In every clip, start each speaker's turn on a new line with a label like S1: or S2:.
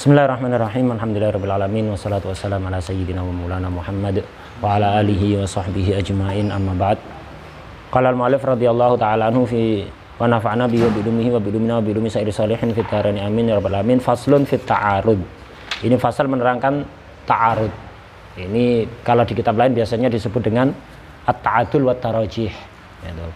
S1: Bismillahirrahmanirrahim. Alhamdulillahirabbil alamin wassalatu wassalamu ala sayyidina wa maulana Muhammad wa ala alihi wa sahbihi ajmain, amma ba'd. Qala al-mu'allif radhiyallahu ta'ala anhu fi wa nafa'na bihi wa bidumihi wa bidumina wa bidumi sa'iri salihin fit darain amin ya rabbal alamin. Faslun fit ta'arud. Ini fasal menerangkan ta'arud. Ini kalau di kitab lain biasanya disebut dengan at-ta'adul wat tarajih.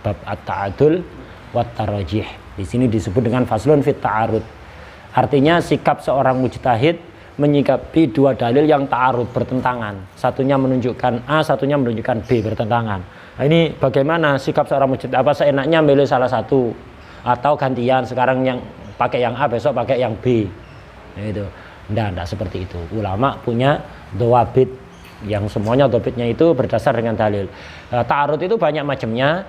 S1: Bab at-ta'adul wat tarajih. Di sini disebut dengan faslun fit ta'arud. Artinya sikap seorang mujtahid menyikapi dua dalil yang ta'arud, bertentangan. Satunya menunjukkan A, satunya menunjukkan B, bertentangan. Nah, ini bagaimana sikap seorang mujtahid? Apa seenaknya milih salah satu atau gantian, sekarang yang pakai yang A, besok pakai yang B? Nah, itu. Enggak seperti itu. Ulama punya dawabit yang semuanya dawabitnya itu berdasar dengan dalil. Ta'arud itu banyak macamnya.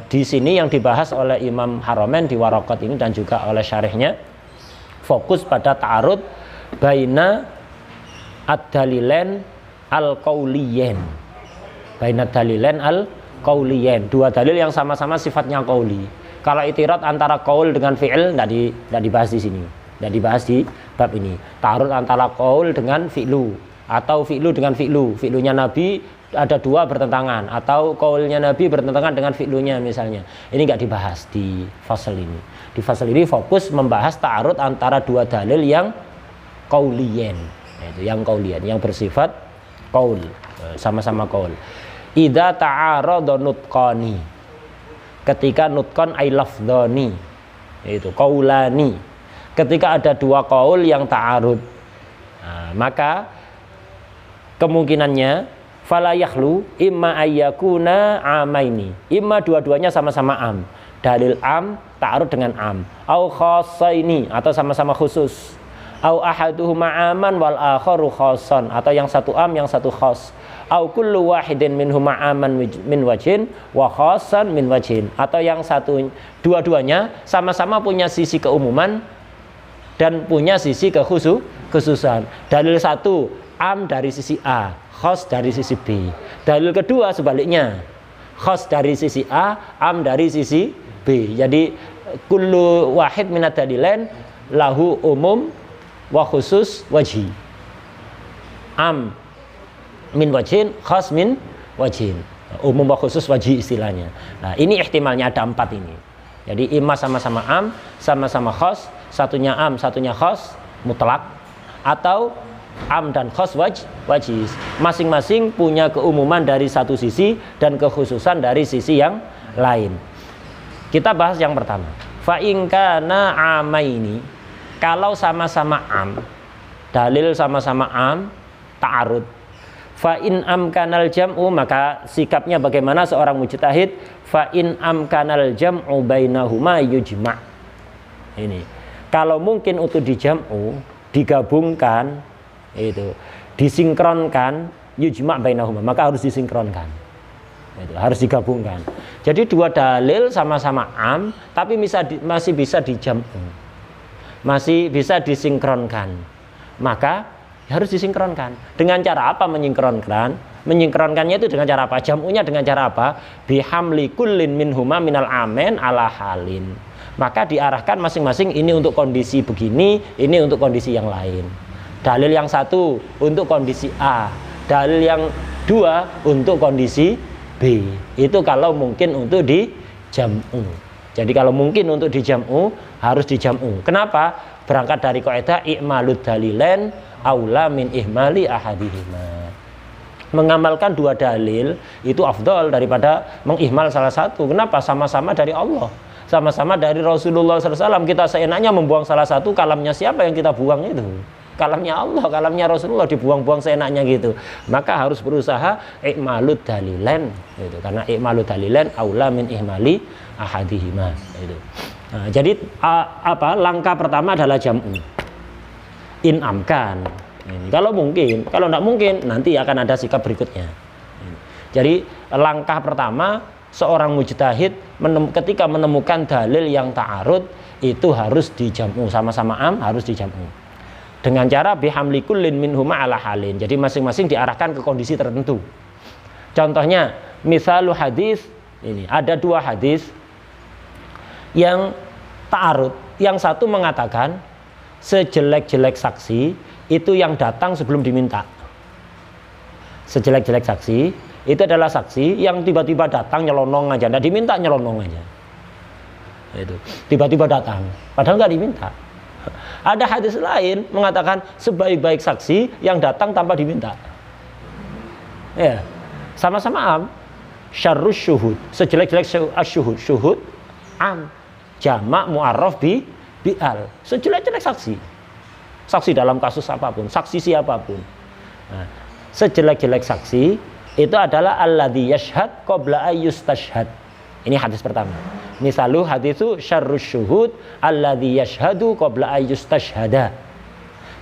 S1: Di sini yang dibahas oleh Imam Haramain di Waraqat ini dan juga oleh syarihnya, fokus pada ta'arud baina ad-dalilain al-qauliyin. Baina ad-dalilain al-qauliyin. Dua dalil yang sama-sama sifatnya qauli. Kalau itirad antara qaul dengan fi'il enggak dibahas di sini. Enggak dibahas di bab ini. Ta'arud antara qaul dengan fi'lu atau fi'lu dengan fi'lu. Fi'lunya Nabi ada dua bertentangan atau qaulnya Nabi bertentangan dengan fi'lunya misalnya. Ini enggak dibahas di fasal ini. Di fasal ini fokus membahas ta'arud antara dua dalil yang qauliyin, yaitu yang qauliyin, yang bersifat qaul, sama-sama qaul. Idza ta'arada nutqani, ketika nutqan ay lafdhani, yaitu qaulani, ketika ada dua qaul yang ta'arud, maka kemungkinannya fala yakhlu imma ayyakuna amaini, imma dua-duanya sama-sama am, dalil am ta'arud dengan am, au khassaini atau sama-sama khusus, au ahaduhuma aman wal akharu khassan, atau yang satu am yang satu khas, au kullu wahidin minhuma aman min wajhin wa khassan min wajhin, atau yang satu dua-duanya sama-sama punya sisi keumuman dan punya sisi kekhususan. Dalil satu am dari sisi A, khas dari sisi B. Dalil kedua sebaliknya, khas dari sisi A, am dari sisi B. Jadi kullu wahid minad dalilain lahu umum wa khusus wajhi. Am min wajhin, khas min wajhin. Umum wa khusus wajhi istilahnya. Nah, ini ihtimalnya ada empat ini. Jadi imma sama-sama am, sama-sama khas, satunya am, satunya khas mutlak, atau am dan khas wajhi. Masing-masing punya keumuman dari satu sisi dan kekhususan dari sisi yang lain. Kita bahas yang pertama. Fa in kana amaini, kalau sama-sama am, dalil sama-sama am, ta'arud. Fa in amkanal jam'u, maka sikapnya bagaimana seorang mujtahid? Fa in amkanal jam'u bainahuma yujma'. Ini. Kalau mungkin untuk dijam'u, digabungkan, itu, disinkronkan, yujma' bainahuma, maka harus disinkronkan. Itu, harus digabungkan. Jadi dua dalil sama-sama am, tapi masih bisa dijam'u, masih bisa disinkronkan. Maka harus disinkronkan. Dengan cara apa menyinkronkan? Menyinkronkannya itu dengan cara apa? Jam'unya dengan cara apa? Bihamli kullin minhuma minal amen ala halin. Maka diarahkan masing-masing, ini untuk kondisi begini, ini untuk kondisi yang lain. Dalil yang satu untuk kondisi A, dalil yang dua untuk kondisi B. Itu kalau mungkin untuk dijam'u. Jadi kalau mungkin untuk dijam'u, harus dijam'u. Kenapa? Berangkat dari kaidah i'malud dalilain aula min ihmali ahadihima. Mengamalkan dua dalil itu afdal daripada mengihmal salah satu. Kenapa? Sama-sama dari Allah, sama-sama dari Rasulullah SAW. Kita seenaknya membuang salah satu, kalamnya siapa yang kita buang itu? Kalamnya Allah, kalamnya Rasulullah dibuang-buang seenaknya gitu. Maka harus berusaha i'malud dalilain gitu. Karena i'malud dalilain aula min ihmali ahadihima itu. Nah, jadi langkah pertama adalah jam'u. In amkan. Kalau mungkin, kalau tidak mungkin nanti akan ada sikap berikutnya. Jadi langkah pertama seorang mujtahid ketika menemukan dalil yang ta'arud itu harus dijam'u, sama-sama am harus dijam'u. Dengan cara bihamli kullin minhuma ala halin. Jadi masing-masing diarahkan ke kondisi tertentu. Contohnya, misalu hadis ini, ada dua hadis yang ta'arud. Yang satu mengatakan sejelek-jelek saksi itu yang datang sebelum diminta. Sejelek-jelek saksi itu adalah saksi yang tiba-tiba datang nyelonong aja, nggak diminta nyelonong aja. Itu tiba-tiba datang, padahal nggak diminta. Ada hadis lain mengatakan sebaik-baik saksi yang datang tanpa diminta. Ya, sama-sama am. Syarrus syuhud, sejelek-jelek syuhud, syuhud am, jamak mu'arraf bi'al, sejelek-jelek saksi. Saksi dalam kasus apapun, saksi siapapun. Nah, sejelek-jelek saksi itu adalah alladzi yashhad qabla ayyustashhad. Ini hadis pertama. Misalu hadisu syarrus syuhud alladzi yashhadu qabla ayyustashhada.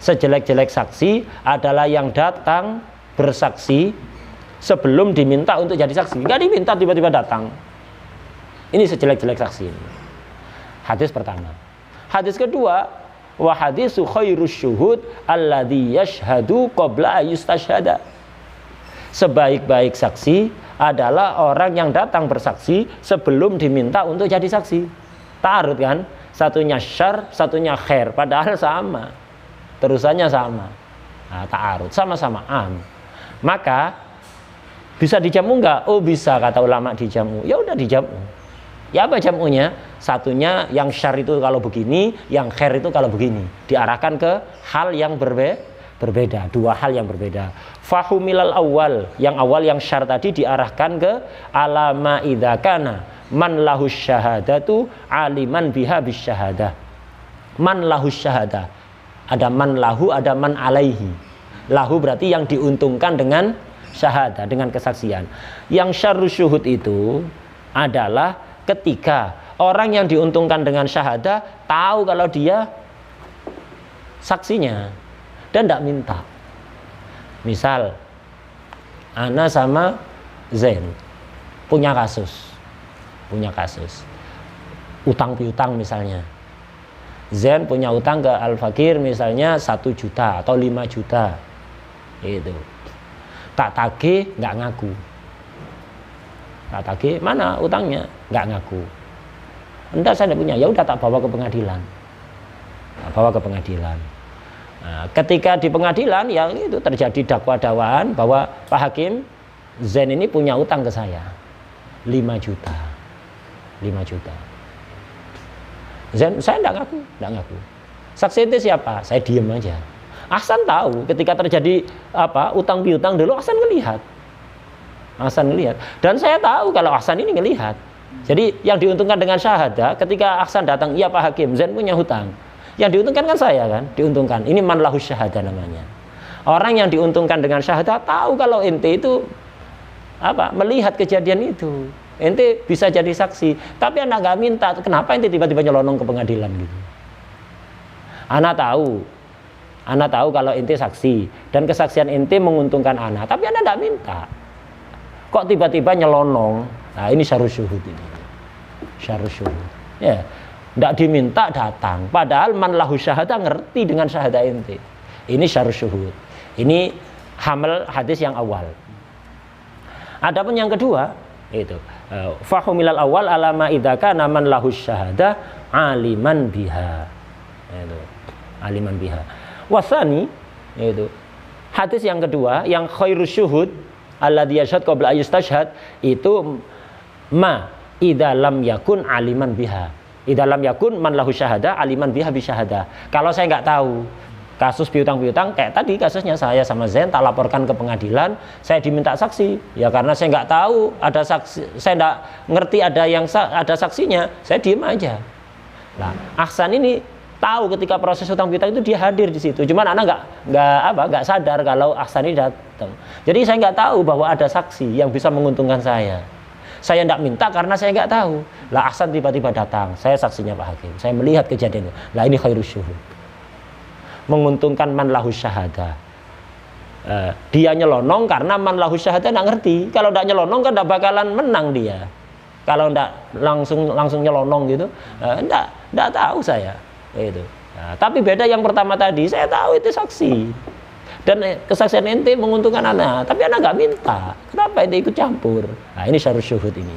S1: Sejelek-jelek saksi adalah yang datang bersaksi sebelum diminta untuk jadi saksi. Enggak diminta tiba-tiba datang. Ini sejelek-jelek saksi. Hadis pertama. Hadis kedua, wa hadisu khairus syuhud alladzi yashhadu qabla ayyustashhada. Sebaik-baik saksi adalah orang yang datang bersaksi sebelum diminta untuk jadi saksi. Ta'arud kan? Satunya syar, satunya khair, padahal sama. Terusannya sama. Nah, ta'arud, sama-sama am. Maka bisa dijamu enggak? Oh bisa, kata ulama dijamu. Ya udah dijamu. Ya apa jamunya? Satunya yang syar itu kalau begini, yang khair itu kalau begini. Diarahkan ke hal yang berbeda, dua hal yang berbeda. Fahumilal awal, yang awal yang syar tadi diarahkan ke alama idza kana man lahus syahadatu aliman biha bisyahadah. Man lahus syahadah. Ada man lahu, ada man alaihi. Lahu berarti yang diuntungkan dengan syahadah, dengan kesaksian. Yang syarrus syuhud itu adalah ketika orang yang diuntungkan dengan syahadah tahu kalau dia saksinya dan tidak minta. Misal Ana sama Zain punya kasus utang piutang misalnya. Zain punya utang ke Al-Fakir misalnya 1 juta atau 5 juta itu. Tak tagih nggak ngaku. Tak tagih mana utangnya, nggak ngaku. Enggak, saya tidak punya. Ya udah, tak bawa ke pengadilan. Nah, ketika di pengadilan ya itu terjadi dakwaan bahwa Pak Hakim, Zain ini punya utang ke saya 5 juta. Zain, saya enggak ngaku. Saksi itu siapa? Saya diem aja. Ahsan tahu ketika terjadi utang piutang dulu, Ahsan ngelihat. Dan saya tahu kalau Ahsan ini ngelihat. Jadi yang diuntungkan dengan syahadah ketika Ahsan datang, iya Pak Hakim, Zain punya hutang. Yang diuntungkan kan saya kan, diuntungkan. Ini man lahus syahadah namanya. Orang yang diuntungkan dengan syahadah tahu kalau ente itu melihat kejadian itu. Ente bisa jadi saksi, tapi anak nggak minta. Kenapa ente tiba-tiba nyelonong ke pengadilan gitu? Anak tahu kalau ente saksi dan kesaksian ente menguntungkan anak, tapi anak nggak minta. Kok tiba-tiba nyelonong? Nah, ini syarrus syuhud ini. Syarrus syuhud. Ya, nggak diminta datang. Padahal man lahu syahadah ngerti dengan syahadah ente. Ini syarrus syuhud. Ini hamal hadis yang awal. Adapun yang kedua itu fahumilal awal alama idza kana man lahu syahadah aliman biha. Itu aliman biha. Wasani itu hadis yang kedua yang khairus syuhud alladzi yashhad qabla ayyustashhad itu ma idza lam yakun aliman biha. Idza lam yakun man lahu syahadah aliman biha bi syahadah. Kalau saya nggak tahu kasus piutang kayak tadi kasusnya saya sama Zain tak laporkan ke pengadilan, saya diminta saksi. Ya karena saya nggak tahu ada saksi, saya nggak ngerti ada saksinya, saya diem aja. Nah, Ahsan ini tahu ketika proses hutang piutang itu dia hadir di situ. Cuman anak nggak sadar kalau Ahsan ini datang. Jadi saya nggak tahu bahwa ada saksi yang bisa menguntungkan saya. Saya nggak minta karena saya nggak tahu. Lah Ahsan tiba-tiba datang, saya saksinya Pak Hakim. Saya melihat kejadian itu. Lah ini khairus syuhud. Menguntungkan man lahu syahadah. Dia nyelonong karena man lahu syahadah nggak ngerti. Kalau nggak nyelonong kan nggak bakalan menang dia. Kalau nggak langsung nyelonong gitu, nggak tahu saya. Itu. Nah, tapi beda yang pertama tadi, saya tahu itu saksi dan kesaksian ente menguntungkan anak, tapi anak nggak minta. Kenapa ente ikut campur? Nah, ini syarrus syuhud ini.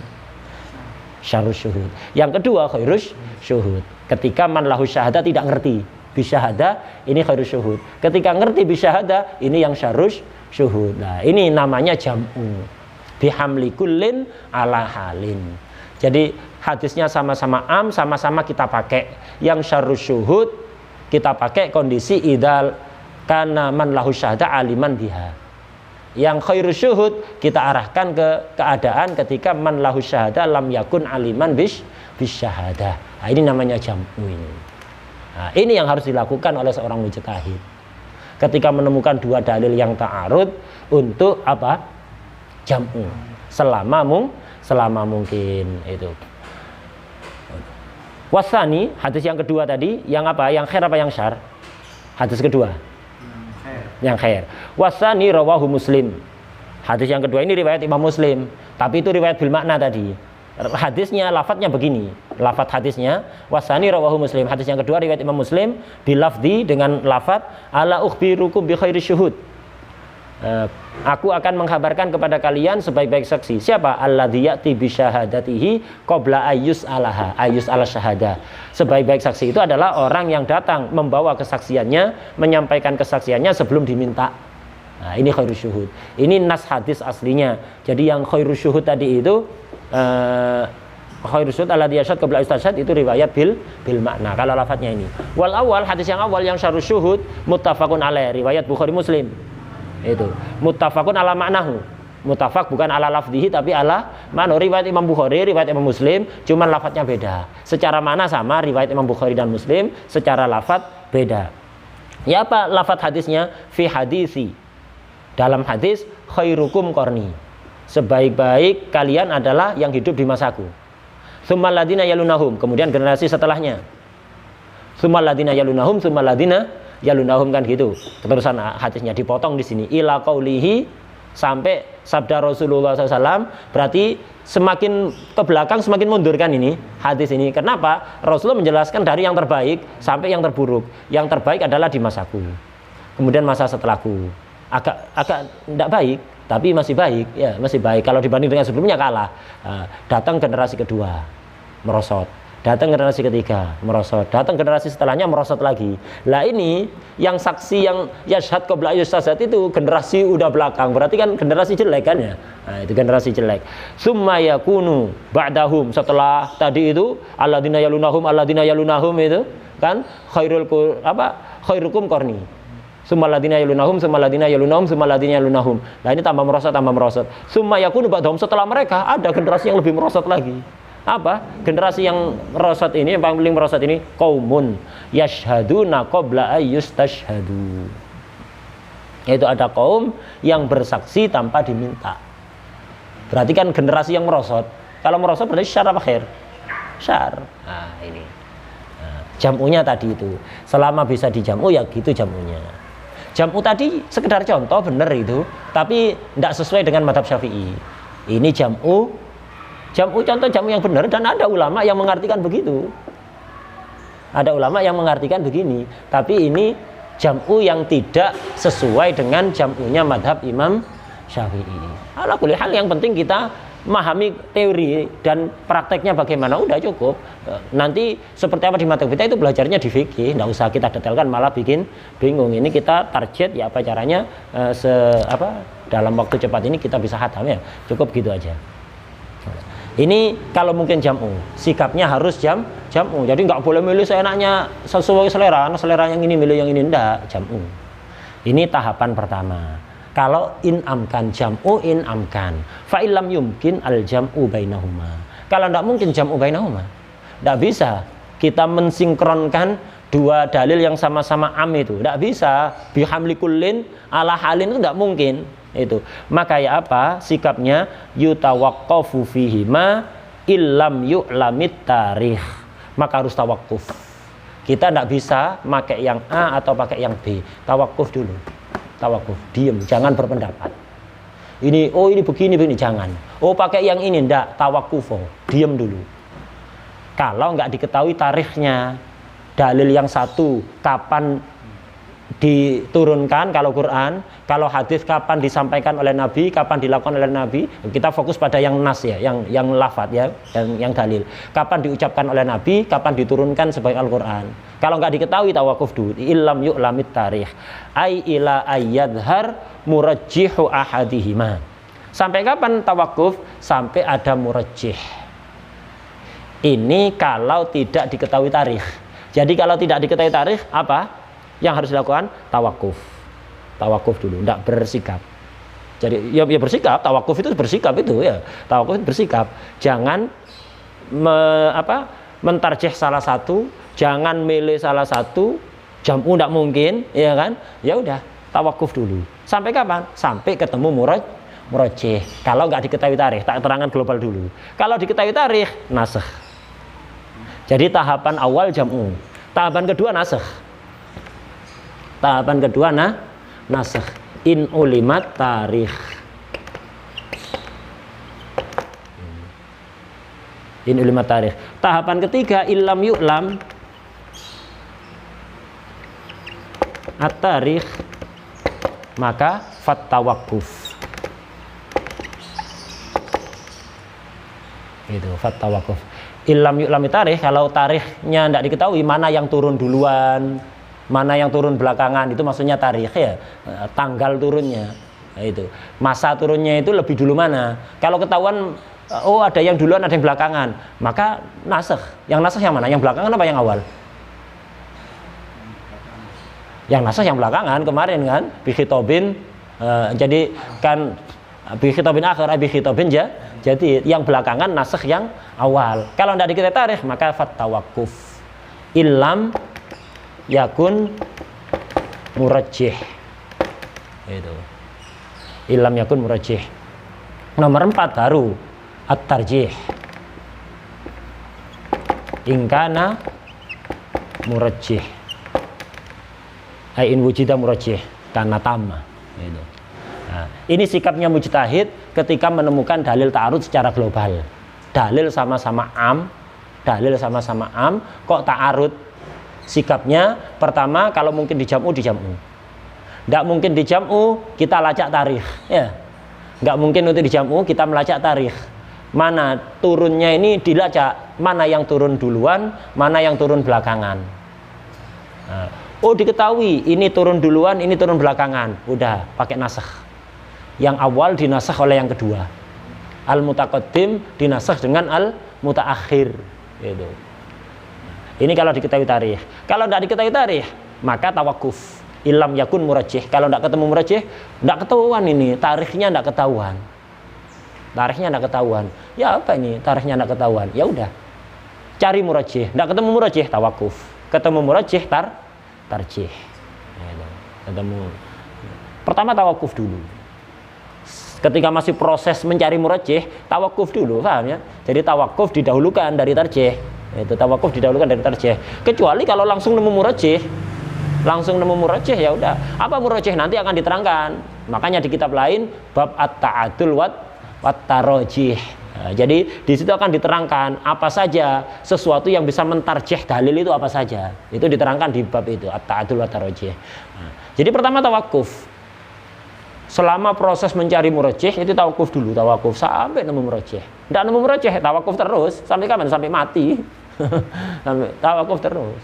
S1: Syarrus syuhud. Yang kedua khairus syuhud. Ketika man lahu syahadah tidak ngerti. bisyahadah, ini khairus syuhud. Ketika ngerti bisyahadah, ini yang syarus syuhud. Nah, ini namanya jam'u. Bihamli kullin ala halin. Jadi hadisnya sama-sama sama-sama kita pakai. Yang syarus syuhud kita pakai kondisi idal kana man lahu syahadah aliman biha. Yang khairus syuhud kita arahkan ke keadaan ketika man lahu syahadah lam yakun aliman bisyahadah. Nah, ini namanya jam'u ini. Nah, ini yang harus dilakukan oleh seorang mujtahid. Ketika menemukan dua dalil yang ta'arud untuk apa? Jam'u. Selama mungkin itu. Wasani, hadis yang kedua tadi, yang apa? Yang khair apa yang syar? Hadis kedua. Yang khair. Wasani rawahu Muslim. Hadis yang kedua ini riwayat Imam Muslim, tapi itu riwayat bil makna tadi. Hadisnya lafadznya begini. Lafadz hadisnya wasani rawahu Muslim. Hadis yang kedua riwayat Imam Muslim bilafdi dengan lafadz ala ukhbirukum bi khairi syuhud. Aku akan mengkabarkan kepada kalian sebaik-baik saksi. Siapa? Alladzi ya'ti bi syahadatihi qabla ayyus ala syahadah. Sebaik-baik saksi itu adalah orang yang datang membawa kesaksiannya, menyampaikan kesaksiannya sebelum diminta. Nah, ini khairus syuhud. Ini nas hadis aslinya. Jadi yang khairus syuhud tadi itu khairus syuhud alladzi yashhad qabla istashhad itu riwayat bil makna. Kalau lafadznya ini. Wal awal, hadis yang awal yang syarus syuhud muttafaqun alaih, riwayat Bukhari Muslim. Itu muttafaqun ala maknahu. Muttafaq bukan ala lafzihi tapi ala makna. Riwayat Imam Bukhari, riwayat Imam Muslim, cuman lafadznya beda. Secara makna sama riwayat Imam Bukhari dan Muslim, secara lafadz beda. Ya apa lafadz hadisnya? Fi hadisi. Dalam hadis khairukum qarni. Sebaik-baik kalian adalah yang hidup di masaku. Tsummal ladzina yalunahum, kemudian generasi setelahnya. Tsummal ladzina yalunahum, tsummal ladzina yalunahum, kan gitu. Keterusan hadisnya dipotong di sini ila qaulihi sampai sabda Rasulullah SAW. Berarti semakin ke belakang semakin mundur kan ini hadis ini. Kenapa? Rasulullah menjelaskan dari yang terbaik sampai yang terburuk. Yang terbaik adalah di masaku. Kemudian masa setelahku. Agak tidak baik, tapi masih baik. Ya, masih baik. Kalau dibanding dengan sebelumnya kalah. Datang generasi kedua merosot. Datang generasi ketiga merosot, datang generasi setelahnya merosot lagi. Lah ini yang saksi yang yashhad qabla yustashhad itu generasi udah belakang, berarti kan generasi jelek kan ya. Nah, itu generasi jelek. Summa yakunu ba'dahum, setelah tadi itu alladzina yalunahum itu kan khairukum qarni. Summa alladzina yalunahum, summa alladzina yalunahum, summa alladzina yalunahum. Lah ini tambah merosot. Summa yakunu ba'dahum, setelah mereka ada generasi yang lebih merosot lagi. Apa? Generasi yang merosot ini, yang paling merosot ini qaumun yashhaduna qabla ayyustashhadu. Yaitu ada kaum yang bersaksi tanpa diminta. Berarti kan generasi yang merosot. Kalau merosot berarti syar apa khair? Syar. Nah, ini. Jam'unya tadi itu. Selama bisa dijam'u ya gitu jam'unya. Jam'u tadi sekedar contoh benar itu, tapi tidak sesuai dengan mazhab Syafi'i. Ini jam'u contoh jamu yang benar, dan ada ulama yang mengartikan begitu. Ada ulama yang mengartikan begini, tapi ini jamu yang tidak sesuai dengan jamunya madhab Imam Syafi'i. Ala kulli hal, yang penting kita memahami teori dan prakteknya bagaimana, udah cukup. Nanti seperti apa di madhab kita itu belajarnya di fikih, nggak usah kita detailkan malah bikin bingung. Ini kita target ya apa caranya dalam waktu cepat ini kita bisa khatam ya, cukup gitu aja. Ini kalau mungkin jam'u, sikapnya harus jam'u. Jadi nggak boleh milih seenaknya sesuai selera yang ini milih yang ini, enggak, jam'u. Ini tahapan pertama. Kalau in'amkan jam'u in'amkan. Fa illam yumkin al jam'u bainahuma. Kalau enggak mungkin jam'u bainahuma. Enggak bisa kita mensinkronkan dua dalil yang sama-sama am itu. Enggak bisa. Bihamli kullin ala halin itu enggak mungkin. Itu maka ya apa sikapnya yutawaqqafu fihima illam yu'lamit tarikh, maka harus tawakuf. Kita tidak bisa pakai yang A atau pakai yang B, tawakuf dulu, tawakuf, diem, jangan berpendapat ini begini, jangan pakai yang ini, ndak, tawakuf, diem dulu. Kalau nggak diketahui tarikhnya dalil yang satu kapan diturunkan, kalau Quran, kalau hadis kapan disampaikan oleh Nabi, kapan dilakukan oleh Nabi. Kita fokus pada yang nas ya, yang lafaz ya, yang dalil. Kapan diucapkan oleh Nabi, kapan diturunkan sebagai Al-Quran. Kalau nggak diketahui tawakuf dulu. Illam yu'lamit tarikh. Ai ila ayyadhar murajjihu ahadihima. Sampai kapan tawakuf? Sampai ada murajjih. Ini kalau tidak diketahui tarikh. Jadi kalau tidak diketahui tarikh, apa yang harus dilakukan? Tawakuf. Tawakuf dulu, tidak bersikap. Jadi ya bersikap, tawakuf itu bersikap itu ya. Tawakuf itu bersikap. Jangan mentarjih salah satu, jangan milih salah satu, jam'u tidak mungkin, ya kan? Ya udah, tawakuf dulu. Sampai kapan? Sampai ketemu murajjih. Kalau nggak diketahui tarikh, tak terangkan global dulu. Kalau diketahui tarikh, nasakh. Jadi tahapan awal jam'u, tahapan kedua nasakh. Tahapan kedua nasakh. In ulimat tarikh. In ulimat tarikh. Tahapan ketiga illam yu'lam at-tarikh, maka fattawakuf. Itu fattawakuf. Illam yu'lam at-tarikh, kalau tarikhnya tidak diketahui mana yang turun duluan, mana yang turun belakangan, itu maksudnya tarikh ya, tanggal turunnya. Nah, itu masa turunnya itu lebih dulu mana. Kalau ketahuan oh ada yang duluan ada yang belakangan, maka nasakh. Yang nasakh yang mana? Yang belakangan apa yang awal? Yang nasakh yang belakangan kemarin kan, bi khitobin, jadi kan bi khitobin akhir, bi khitobin ya. Jadi yang belakangan nasakh yang awal. Kalau tidak diketahui tarikh, maka fattawakuf. Illam yakun murajjih. Itu. Illam yakun murajjih. Nomor 4 baru at-tarjih. Ingkana murajjih. Ai in wujida murajjih kana tamma. Itu. Nah, ini sikapnya mujtahid ketika menemukan dalil ta'arud secara global. Dalil sama-sama am, kok ta'arud? Sikapnya pertama kalau mungkin dijam'u. Tidak mungkin dijam'u, kita lacak tarikh ya. Nggak mungkin untuk dijam'u, kita melacak tarikh. Mana turunnya ini dilacak, mana yang turun duluan, mana yang turun belakangan. Nah, oh diketahui ini turun duluan, ini turun belakangan, udah pakai nasakh. Yang awal dinasakh oleh yang kedua. Al-mutaqaddim dinasakh dengan al-mutaakhir gitu. Ini kalau diketahui tarikh. Kalau tidak diketahui tarikh, maka tawakuf. Illam yakun murajjih. Kalau tidak ketemu murajjih, tidak ketahuan ini. Tarikhnya tidak ketahuan. Tarikhnya tidak ketahuan. Ya apa ini? Tarikhnya tidak ketahuan. Ya udah. Cari murajjih. Tidak ketemu murajjih, tawakuf. Ketemu murajjih, tarjih. Ketemu. Pertama tawakuf dulu. Ketika masih proses mencari murajjih, tawakuf dulu, paham ya? Jadi tawakuf didahulukan dari tarjih. Itu tawakuf didahulukan dari tarjih. Kecuali kalau langsung nemu murajjih, ya udah. Apa murajjih nanti akan diterangkan. Makanya di kitab lain bab at-ta'adul wat tarajih. Nah, jadi di situ akan diterangkan apa saja sesuatu yang bisa mentarjih dalil itu apa saja. Itu diterangkan di bab itu at-ta'adul wat tarajih. Nah, jadi pertama tawakuf. Selama proses mencari murajjih itu tawakuf dulu, tawakuf sampai nemu murajjih. Tidak nemu murajjih, tawakuf terus sampai kapan? Sampai mati. Sampai tawakuf terus.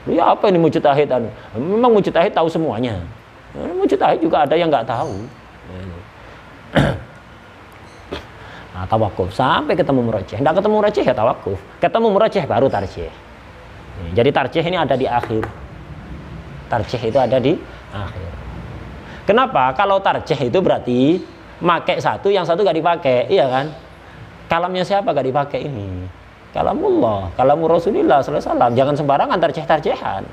S1: Ya apa ini mujtahid? Memang mujtahid tahu semuanya. Mujtahid juga ada yang nggak tahu. Nah, tawakuf sampai ketemu murajjih. Tidak ketemu murajjih ya tawakuf. Ketemu murajjih baru tarjih. Jadi tarjih ini ada di akhir. Tarjih itu ada di akhir. Kenapa? Kalau tarjih itu berarti pakai satu, yang satu gak dipakai, iya kan? Kalamnya siapa gak dipakai ini? Kalamullah, kalamur Rasulullah sallallahu alaihi wasallam. Jangan sembarangan tarjih-tarjihan.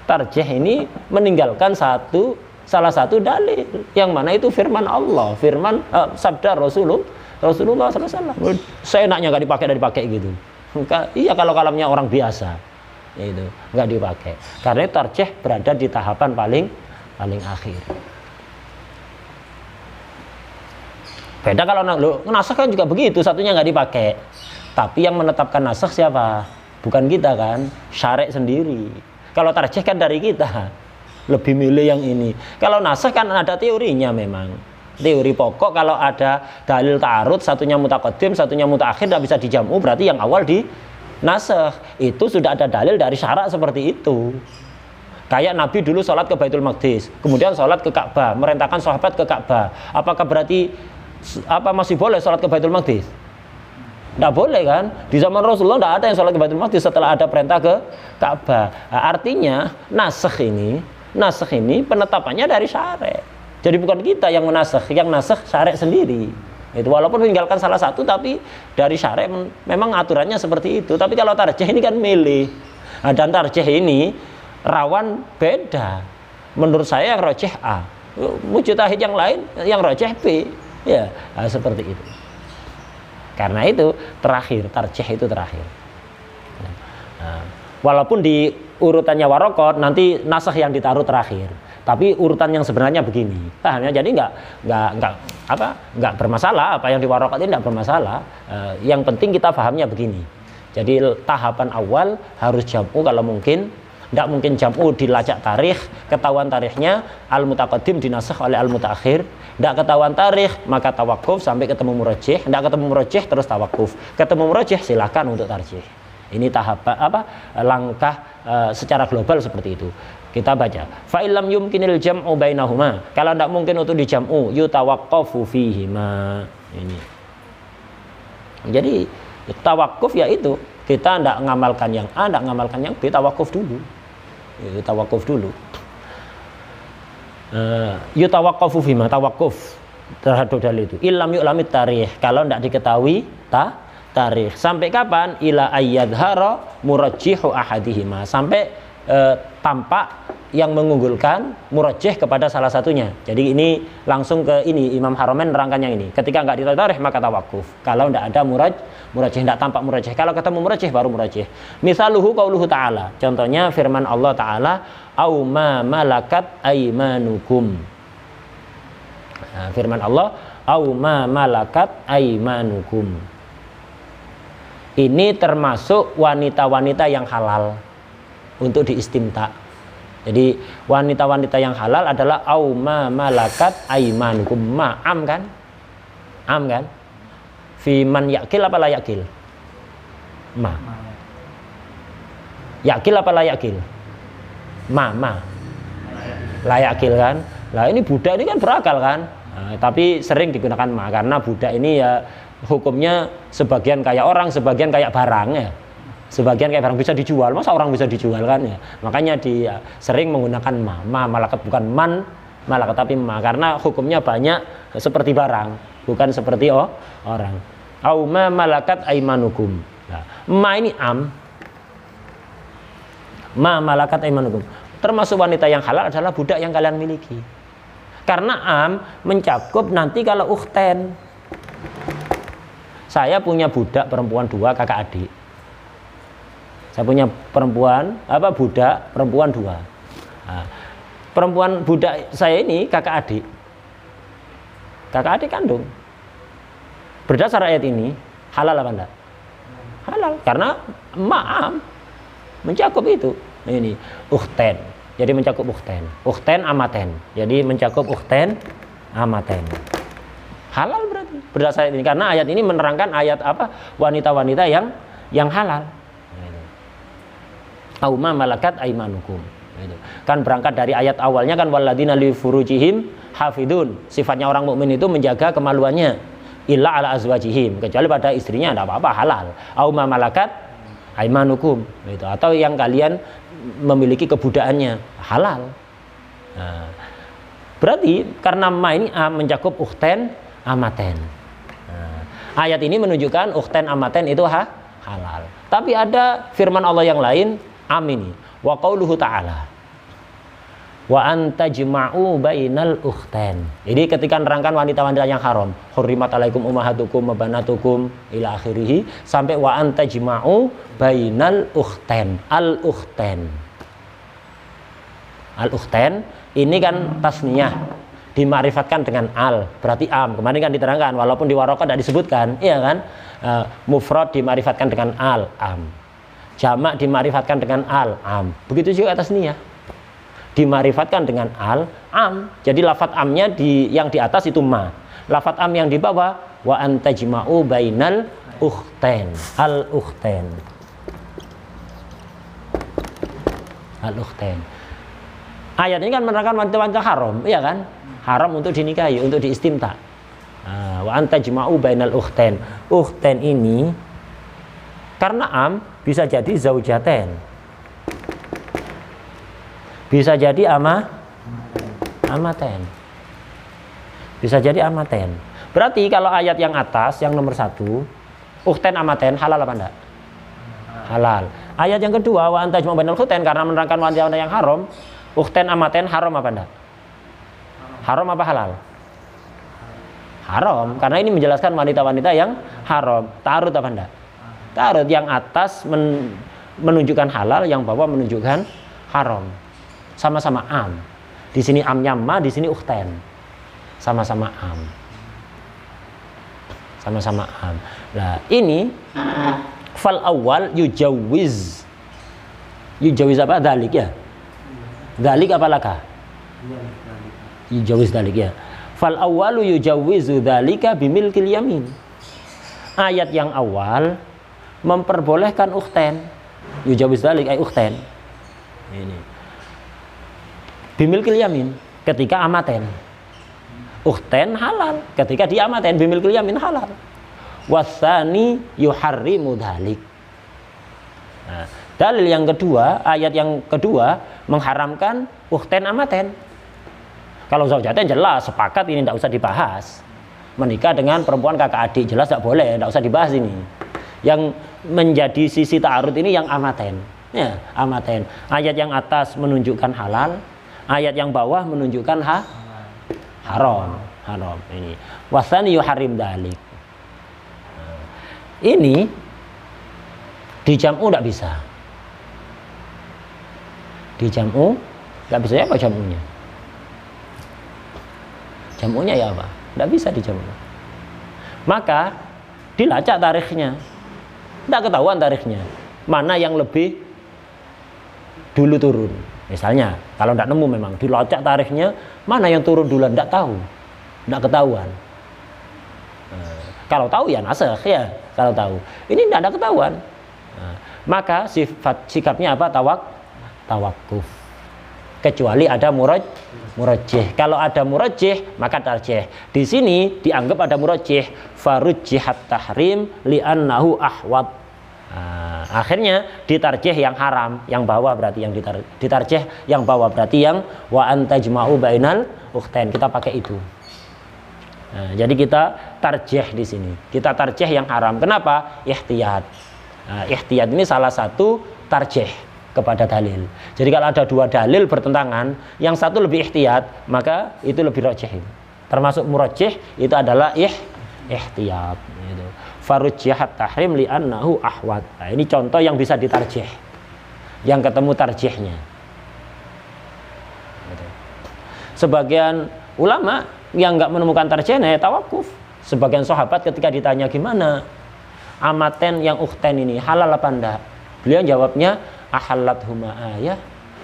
S1: Tarjih ini meninggalkan salah satu dalil, yang mana itu firman Allah, sabda Rasulullah sallallahu alaihi wasallam. Seenaknya gak dipakai gitu. Iya kalau kalamnya orang biasa, itu nggak dipakai. Karena tarjih berada di tahapan paling akhir. Beda kalau nasakh kan juga begitu, satunya nggak dipakai. Tapi yang menetapkan nasakh siapa? Bukan kita kan, syarek sendiri. Kalau tarjih kan dari kita. lebih milih yang ini. Kalau nasakh kan ada teorinya memang. Teori pokok kalau ada dalil ta'arud, satunya mutaqaddim, satunya mutaakhir, tidak bisa dijamu, berarti yang awal di nasakh. Itu sudah ada dalil dari syara' seperti itu. Kayak Nabi dulu sholat ke Baitul Maqdis, kemudian sholat ke Ka'bah, merintahkan sahabat ke Ka'bah. Apakah berarti masih boleh sholat ke Baitul Maqdis? Tidak boleh kan? Di zaman Rasulullah tidak ada yang sholat ke Baitul Maqdis setelah ada perintah ke Ka'bah. Nah, artinya nasakh ini penetapannya dari syarek. Jadi bukan kita yang menasakh, yang nasakh syarek sendiri. Itu walaupun meninggalkan salah satu, tapi dari syarek memang aturannya seperti itu. Tapi kalau tarjih ini kan milih. Nah, dan tarjih ini rawan beda. Menurut saya yang rajih A, mujtahid yang lain yang rajih B. Ya, seperti itu. Karena itu terakhir, tarjih itu terakhir. Nah, walaupun di urutannya waraqat nanti nasakh yang ditaruh terakhir, tapi urutan yang sebenarnya begini. Pahamnya? Jadi nggak bermasalah apa yang di waraqat ini, nggak bermasalah. Yang penting kita pahamnya begini. Jadi tahapan awal harus jam'u kalau mungkin. Tidak mungkin jam'u dilacak tarikh, ketahuan tarikhnya al-mutaqaddim dinasakh oleh al-mutaakhir. Tidak ketahuan tarikh, maka tawakuf sampai ketemu murajjih. Tidak ketemu murajjih terus tawakuf. Ketemu murajjih silakan untuk tarjih. Ini tahap langkah secara global seperti itu. Kita baca. Fa illam yumkinil jam'u bainahuma. Kalau tidak mungkin untuk dijam'u, yutawaqqafu fihima. Ini. Jadi tawakuf ya itu. Kita tidak ngamalkan yang A, tidak ngamalkan yang B, tawakuf dulu. Tawakuf dulu. Yutawaqqafu fima, tawakuf terhadap dalil itu. Illam yu'lamit tarikh, kalau tidak diketahui tarikh. Sampai kapan? Ila ayyadhara murajjihu ahadihima, sampai tampak yang mengunggulkan murajjih kepada salah satunya. Jadi ini langsung ke ini Imam Haramain nerangkan yang ini. Ketika enggak ditaruh tarikh maka tawakuf. Kalau enggak ada murajjih, enggak tampak murajjih. Kalau ketemu murajjih baru murajjih. Misaluhu qauluhu ta'ala. Contohnya firman Allah Ta'ala, "Au ma malakat aymanukum." Nah, firman Allah, "Au ma malakat aymanukum." Ini termasuk wanita-wanita yang halal untuk diistimta. Jadi wanita-wanita yang halal adalah au ma malakat aymanukum. Am kan? Am kan? Fi man yakil apa la yakil? Ma. Yakil apa la yakil? Ma. La yakil kan? Lah ini budak ini kan berakal kan? Nah, tapi sering digunakan ma karena budak ini ya hukumnya sebagian kayak orang, sebagian kayak barang ya. Sebagian kayak barang bisa dijual, masa orang bisa dijual kan ya. Makanya sering menggunakan ma malakat, bukan man malakat tapi ma, karena hukumnya banyak seperti barang, bukan seperti orang. Au ma malakat aimanukum. Nah, ma ini am. Ma malakat aimanukum. Termasuk wanita yang halal adalah budak yang kalian miliki. Karena am mencakup nanti kalau ukhten. Saya punya budak perempuan 2 kakak adik. Saya punya budak perempuan 2. Nah, perempuan budak saya ini kakak adik. Kakak adik kandung. Berdasar ayat ini halal apa enggak? Halal karena ma'am mencakup itu. Ini ukhten. Jadi mencakup ukhten. Ukhten amaten. Jadi mencakup ukhten amaten. Halal berarti berdasar ayat ini karena ayat ini menerangkan ayat apa? Wanita-wanita yang halal. Au ma malakat aimanukum. Kan berangkat dari ayat awalnya kan walladzina li furujihim hafidun. Sifatnya orang mukmin itu menjaga kemaluannya illa ala azwajihim, kecuali pada istrinya tidak apa-apa, halal. Au ma malakat aimanukum gitu. Atau yang kalian memiliki kebudaannya halal. Nah, berarti karena ma ini mencakup ukhten amaten. Nah, ayat ini menunjukkan ukhten amaten itu halal. Tapi ada firman Allah yang lain amini wa qauluhu ta'ala wa antajma'u bainal ukhtain. Jadi ketika nerangkan wanita-wanita yang haram, hurrimat alaikum ummahatukum wa banatukum ila akhirih, sampai wa antajma'u bainal ukhtain. Al ukhtain ini kan tasniyah dimarifatkan dengan al, berarti am. Kemarin kan diterangkan walaupun di waraqah tidak disebutkan, iya kan? Mufrad dimarifatkan dengan al, am. Jamak dimarifatkan dengan al, am. Begitu juga tasniyah. dimarifatkan dengan am. Jadi lafat amnya yang di atas itu ma. Lafat am yang di bawah wa antajma'u bainal ukhtain. Al-ukhtain. Al-ukhtain. Ayat ini kan menerangkan wanita-wanita haram, iya kan? Haram untuk dinikahi, untuk diistimta. Wa antajma'u bainal ukhtain. Ukhtain ini karena am bisa jadi zaujaten. Bisa jadi amaten. Bisa jadi amaten. Berarti kalau ayat yang atas, yang nomor 1, ukhten amaten halal apa enggak? Halal. Ayat yang kedua, wa antajma'u bainal ukhtain, karena menerangkan wanita yang haram, ukhten amaten haram apa enggak? Haram apa halal? Haram, karena ini menjelaskan wanita-wanita yang haram. Ta'arud apa enggak? Ta'arud. Yang atas menunjukkan halal, yang bawah menunjukkan haram. Sama-sama am. Di sini amnya ma, di sini ukhten. Sama-sama am. Sama-sama am. Nah, ini fal awal yujawiz. Yujawiz apa? Dalik ya. Dalik apa laka? Yujawiz dalik ya. Fal awalu yujawizu dalika bimilkil yamin. Ayat yang awal memperbolehkan ukhten. Yujawiz dalik ay ukhten. Ini. Bimilkil yamin ketika amaten. Ukhten halal ketika dia amaten, bimilkil yamin halal. Wasani yuharrimu dzalik. Nah, dalil yang kedua, ayat yang kedua mengharamkan ukhten amaten. Kalau zaujaten jelas sepakat, ini tidak usah dibahas. Menikah dengan perempuan kakak adik jelas tidak boleh, tidak usah dibahas ini. Yang menjadi sisi ta'arud ini yang amaten. Ya, amaten. Ayat yang atas menunjukkan halal, ayat yang bawah menunjukkan haram. Ini wasani yuharrim dalik. Ini di jam'u tidak bisa. Di jam'u tidak bisa. Ya apa jam'unya? Jam'unya ya apa? Tidak bisa di jam'u. Maka dilacak tarikhnya. Tidak ketahuan tarikhnya. Mana yang lebih dulu turun. Misalnya, kalau tidak nemu memang dilacak tarikhnya, mana yang turun duluan, tidak tahu, tidak ketahuan. Kalau tahu ya nasakh ya, kalau tahu. Ini tidak ada ketahuan. Maka sikapnya apa? Tawakuf. Kecuali ada murajjih. Kalau ada murajjih, maka tarjih. Di sini dianggap ada murajjih. Farujjihat tahrim li'annahu ahwat. Akhirnya ditarjih yang haram, yang bawah berarti yang ditarjih yang bawah berarti yang wa antajma'u bainal ukhtain. Kita pakai itu. Jadi kita tarjih di sini. Kita tarjih yang haram. Kenapa? Ihtiyat. Ihtiyat ini salah satu tarjih kepada dalil. Jadi kalau ada dua dalil bertentangan, yang satu lebih ihtiyat, maka itu lebih rajih. Termasuk murajjih itu adalah ihtiyat. Gitu. Farujjihat tahrim li'annahu ahwat. Nah, ini contoh yang bisa ditarjih, yang ketemu tarjihnya. Gitu. Sebagian ulama yang nggak menemukan tarjihnya tawakuf. Sebagian sahabat ketika ditanya gimana amaten yang ukhten ini halal apa enggak, beliau jawabnya ahallat huma ayah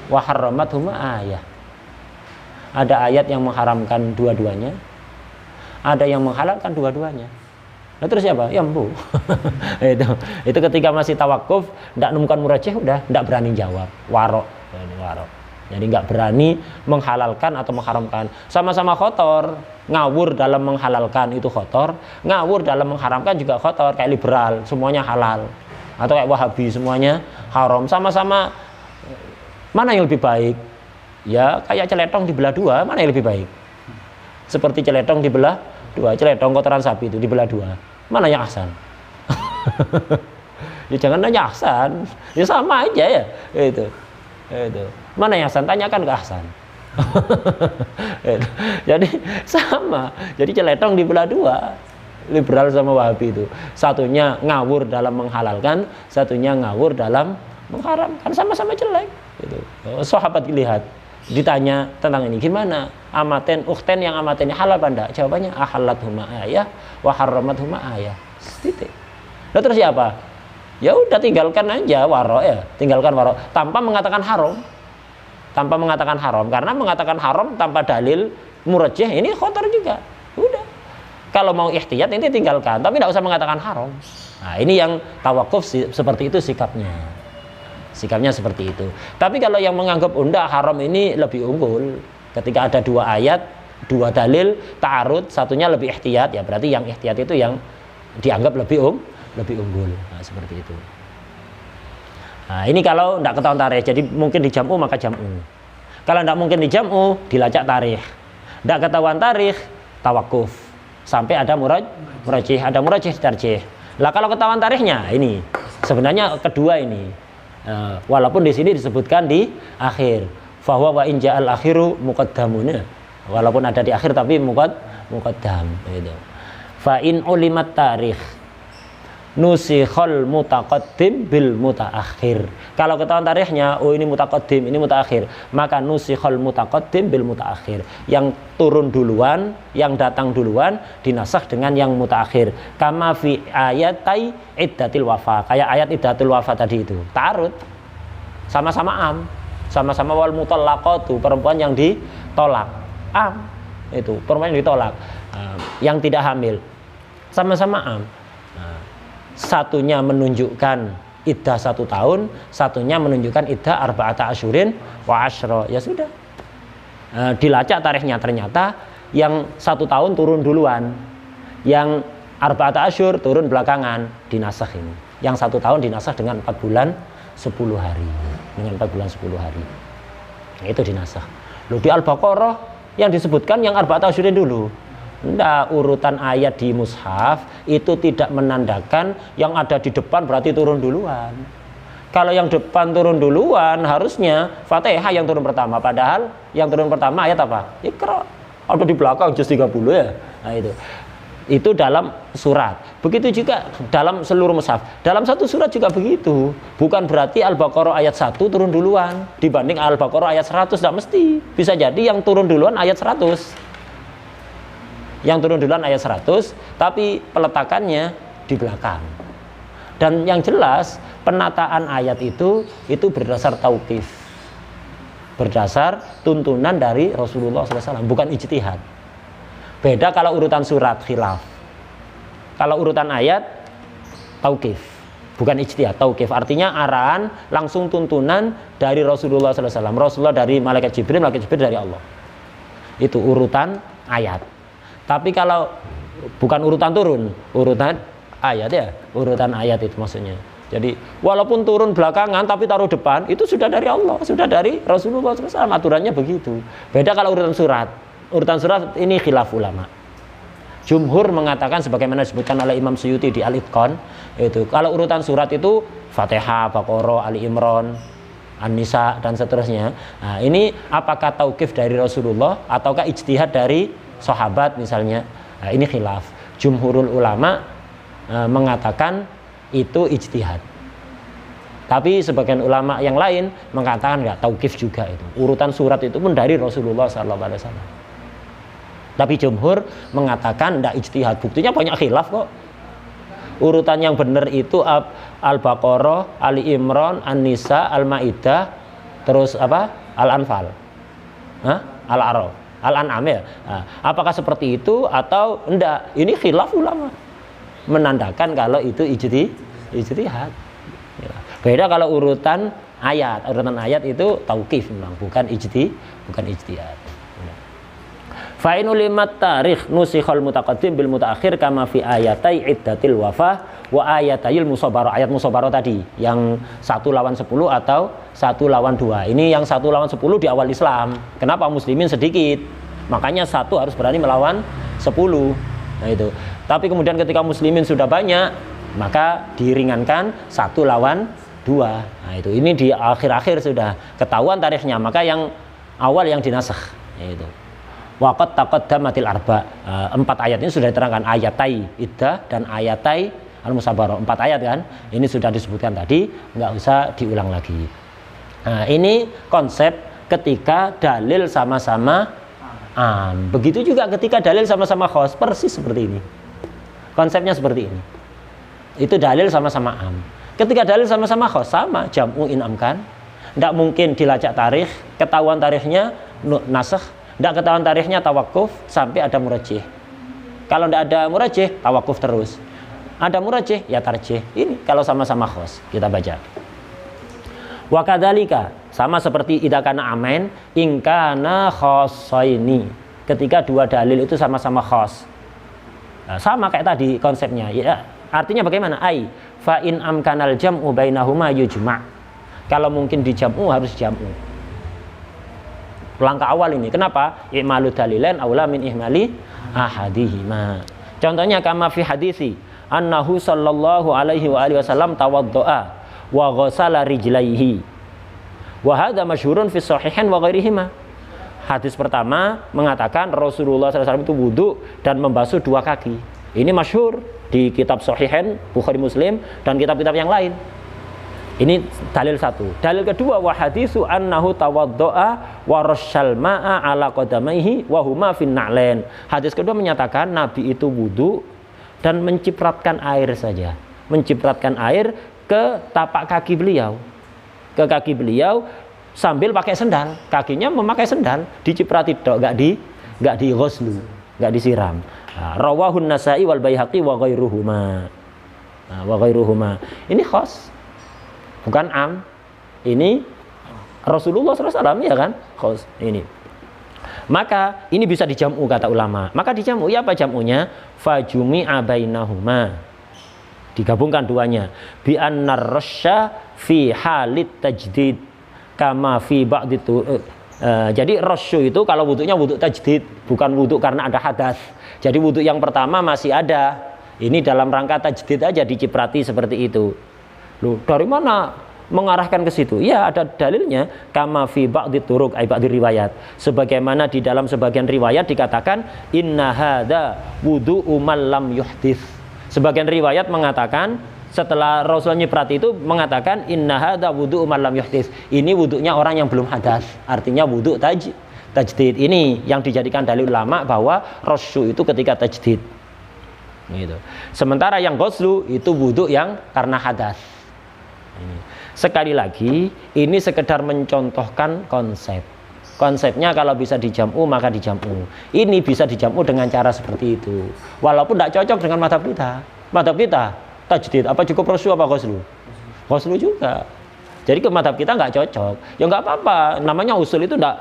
S1: wa harramat huma ayah. Ada ayat yang mengharamkan dua-duanya, ada yang menghalalkan dua-duanya. Nah terus siapa? Ya empu. itu ketika masih tawakuf, tidak menemukan murajjih, udah tidak berani jawab. Warok. Jadi nggak berani menghalalkan atau mengharamkan. Sama-sama kotor. Ngawur dalam menghalalkan itu kotor, ngawur dalam mengharamkan juga kotor. Kayak liberal, semuanya halal. Atau kayak Wahabi, semuanya haram. Sama-sama mana yang lebih baik? Ya kayak celetong dibelah dua, mana yang lebih baik? Seperti celetong dibelah dua, celetong kotoran sapi itu dibelah dua, mana yang ahsan? Ya jangan nanya ahsan, ya sama aja ya itu. Mana yang ahsan, tanyakan ke ahsan. Jadi sama, jadi celetong dibelah dua, liberal sama Wahabi itu, satunya ngawur dalam menghalalkan, satunya ngawur dalam mengharamkan, sama-sama jelek gitu. Sahabat lihat ditanya tentang ini, gimana amaten ukhten yang amatennya halal apa enggak? Jawabannya ahallat huma ayah wa harramat huma ayah. Titik. Nah terus siapa? Ya udah tinggalkan aja warok ya, tinggalkan warok tanpa mengatakan haram. tanpa mengatakan haram, karena mengatakan haram tanpa dalil murajjah ini kotor juga. Udah. Kalau mau ihtiyat ini tinggalkan, tapi tidak usah mengatakan haram. Nah, ini yang tawakuf seperti itu sikapnya. Sikapnya seperti itu. Tapi kalau yang menganggap haram ini lebih unggul, ketika ada dua ayat, dua dalil ta'arud, satunya lebih ihtiyat, ya berarti yang ihtiyat itu yang dianggap lebih unggul. Nah, seperti itu. Nah, ini kalau tidak ketahuan tarikh, jadi mungkin di jam'u maka jam'u. Kalau tidak mungkin di jam'u, dilacak tarikh. Tidak ketahuan tarikh, tawakuf. Sampai ada murajih, ada murajih tarjih. Lah kalau ketahuan tarikhnya, ini sebenarnya kedua ini. Walaupun di sini disebutkan di akhir. Fahuwa wa in ja'al akhiru muqaddamun. Walaupun ada di akhir tapi muqaddam gitu. Fa in ulimat tarikh nusikhal mutaqaddim bil mutaakhir. Kalau ketahuan tarikhnya, oh ini mutaqaddim, ini mutaakhir, maka nusikhal mutaqaddim bil mutaakhir. Yang turun duluan, yang datang duluan dinasakh dengan yang mutaakhir. Kama fi ayatai iddatil wafa. Kayak ayat iddatil wafa tadi itu. Ta'arud. Sama-sama am. Sama-sama wal mutallaqatu, perempuan yang ditolak. Am. Itu, perempuan yang ditolak. Yang tidak hamil. Sama-sama am. Satunya menunjukkan iddah 1 tahun, satunya menunjukkan iddah arba'ata asyurin wa asyra. Ya sudah. Dilacak tarikhnya, ternyata yang 1 tahun turun duluan, yang arba'ata asyur turun belakangan, dinasakh ini. Yang 1 tahun dinasakh dengan 4 bulan 10 hari. Dengan 4 bulan 10 hari. Nah, itu dinasakh. Loh, di Al-Baqarah yang disebutkan yang arba'ata asyurin dulu. Nah, urutan ayat di mushaf itu tidak menandakan yang ada di depan berarti turun duluan. Kalau yang depan turun duluan, harusnya Fatihah yang turun pertama. Padahal yang turun pertama ayat apa? Iqra. Ada di belakang juz 30 ya. Nah, itu dalam surat. Begitu juga dalam seluruh mushaf. Dalam satu surat juga begitu. Bukan berarti Al-Baqarah ayat 1 turun duluan dibanding Al-Baqarah ayat 100, tidak mesti. Bisa jadi yang turun duluan ayat 100. Yang turun duluan ayat 100, tapi peletakannya di belakang. Dan yang jelas penataan ayat itu berdasar tauqif, berdasar tuntunan dari Rasulullah SAW, bukan ijtihad. Beda kalau urutan surat khilaf. Kalau urutan ayat tauqif, bukan ijtihad, tauqif. Artinya arahan langsung tuntunan dari Rasulullah SAW. Rasulullah dari malaikat Jibril dari Allah. Itu urutan ayat. Tapi kalau bukan urutan turun, urutan ayat ya, urutan ayat itu maksudnya. Jadi walaupun turun belakangan tapi taruh depan, itu sudah dari Allah, sudah dari Rasulullah SAW, aturannya begitu. Beda kalau urutan surat. Urutan surat ini khilaf ulama. Jumhur mengatakan sebagaimana disebutkan oleh Imam Suyuti di Al-Itqan, itu kalau urutan surat itu Fatihah, Baqarah, Ali Imran, An-Nisa dan seterusnya. Nah, ini apakah tauqif dari Rasulullah ataukah ijtihad dari sahabat misalnya? Nah, ini khilaf. Jumhurul ulama mengatakan itu ijtihad. Tapi sebagian ulama yang lain mengatakan enggak, tauqif juga itu. Urutan surat itu pun dari Rasulullah SAW. Tapi jumhur mengatakan enggak ijtihad. Buktinya banyak khilaf kok. Urutan yang benar itu Al-Baqarah, Ali Imran, An-Nisa, Al-Maidah, terus apa? Al-Anfal. Al-A'raf. Al-An'am ya. Nah, apakah seperti itu atau enggak? Ini khilaf ulama. Menandakan kalau itu ijtihad. Beda kalau urutan ayat. Urutan ayat itu tauqif memang, bukan ijtihad. Fa in ulimat tarikh nusikhal mutaqaddim bil mutaakhir kama fi ayatai iddatil wafa wa ayatayil musabarah. Ayat musabarah tadi yang 1 lawan 10 atau 1 lawan 2. Ini yang 1 lawan 10 di awal Islam. Kenapa muslimin sedikit? Makanya 1 harus berani melawan 10. Nah itu. Tapi kemudian ketika muslimin sudah banyak, maka diringankan 1 lawan 2. Nah itu. Ini di akhir-akhir sudah ketahuan tarikhnya, maka yang awal yang dinasakh. Itu. Waqat taqaddamatil arba. 4 ayat ini sudah diterangkan, ayatai iddah dan ayatai al-musabarah. 4 ayat kan? Ini sudah disebutkan tadi, nggak usah diulang lagi. Nah, ini konsep ketika dalil sama-sama am. Begitu juga ketika dalil sama-sama khos, persis seperti ini. Konsepnya seperti ini. Itu dalil sama-sama am. Ketika dalil sama-sama khos, sama jam'u in'am kan? Tidak mungkin dilacak tarikh, ketahuan tarikhnya nasakh, tidak ketahuan tarikhnya tawakuf sampai ada murajih. Kalau tidak ada murajih, tawakuf terus. Ada murajih, ya tarjih. Ini kalau sama-sama khos, kita baca. Wa kadzalika, sama seperti idza kana amain, in kana khossaini. Ketika dua dalil itu sama-sama khos. Nah, sama kayak tadi konsepnya. Ya, artinya bagaimana? Ai fa in amkanal jam'u bainahuma yujma'. Kalau mungkin dijam'u harus jam'u. Langkah awal ini. Kenapa? I'malu dalilain aula min ihmali ahadihima. Contohnya kama fi hadisi annahu sallallahu alaihi wa alihi wasallam tawaddoa wa ghassala rijlaihi. Wa hadza masyhurun fi sahihain wa ghairihima. Hadis pertama mengatakan Rasulullah SAW itu wudu dan membasuh dua kaki. Ini masyhur di kitab Sahihain Bukhari Muslim dan kitab-kitab yang lain. Ini dalil satu. Dalil kedua wa hadisu annahu tawaddoa wa rasyal ma'a ala qadamaihi wa huma fin na'lain. Hadis kedua menyatakan Nabi itu wudu dan mencipratkan air saja. Mencipratkan air ke tapak kaki beliau. Ke kaki beliau sambil pakai sendal. Kakinya memakai sendal, diciprati tok, enggak di ghuslu, enggak disiram. Nah, rawahun Nasa'i wal Baihaqi wa ghairuhuma. Nah, wa ghairuhuma. Ini khos. Bukan am, ini Rasulullah SAW ya kan, khos ini. Maka ini bisa dijamu kata ulama. Maka dijamu, ya apa jamunya? Fajumi abainahuma. Digabungkan duanya. Bi annar rasya fi halit tajdid kama fi ba'ditu. Jadi rasyu itu kalau wuduknya wuduk tajdid, bukan wuduk karena ada hadas. Jadi wuduk yang pertama masih ada. Ini dalam rangka tajdid aja diciprati seperti itu. Loh, dari mana mengarahkan ke situ? Ya, ada dalilnya kama fi ba'di turuq ay ba'di riwayat. Sebagaimana di dalam sebagian riwayat dikatakan inna hadza wudu'u man lam yuhdits. Sebagian riwayat mengatakan setelah Rasul nyiprat itu mengatakan inna hadza wudu'u man lam yuhdits. Ini wuduknya orang yang belum hadas. Artinya wuduk tajdid. Ini yang dijadikan dalil ulama bahwa rasyu itu ketika tajdid. Gitu. Sementara yang ghuslu itu wuduk yang karena hadas. Sekali lagi, ini sekedar mencontohkan konsep. Konsepnya kalau bisa dijamu maka dijamu. Ini bisa dijamu dengan cara seperti itu. Walaupun tidak cocok dengan madhab kita. Madhab kita tajdid, apa cukup rasyu apa ghuslu? Ghuslu juga. Jadi ke madhab kita nggak cocok. Ya nggak apa-apa. Namanya usul itu nggak